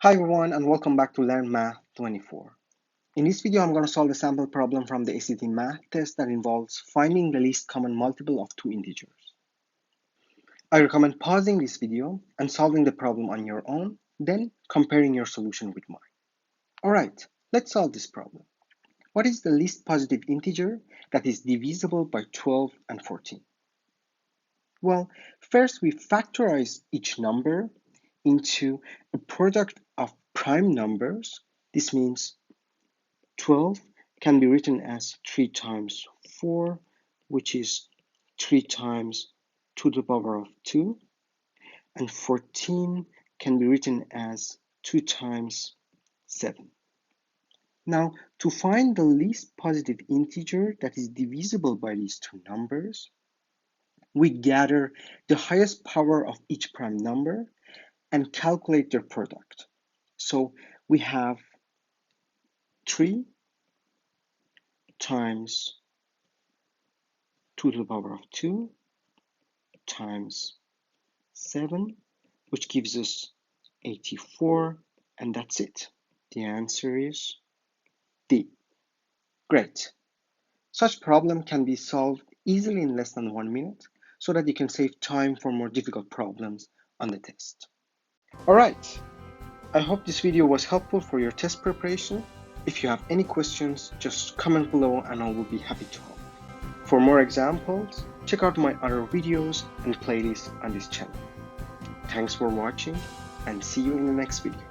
Hi everyone and welcome back to Learn Math 24. In this video, I'm going to solve a sample problem from the ACT math test that involves finding the least common multiple of two integers. I recommend pausing this video and solving the problem on your own, then comparing your solution with mine. Alright, let's solve this problem. What is the least positive integer that is divisible by 12 and 14? Well, first we factorize each number into a product of prime numbers. This means 12 can be written as 3 times 4, which is 3 times 2 to the power of 2, and 14 can be written as 2 times 7. Now, to find the least positive integer that is divisible by these two numbers, we gather the highest power of each prime number and calculate their product. So we have 3 times 2 to the power of 2 times 7, which gives us 84, and that's it. The answer is D. Great. Such problem can be solved easily in less than 1 minute so that you can save time for more difficult problems on the test. Alright, I hope this video was helpful for your test preparation. If you have any questions, just comment below and I will be happy to help. For more examples, check out my other videos and playlists on this channel. Thanks for watching and see you in the next video.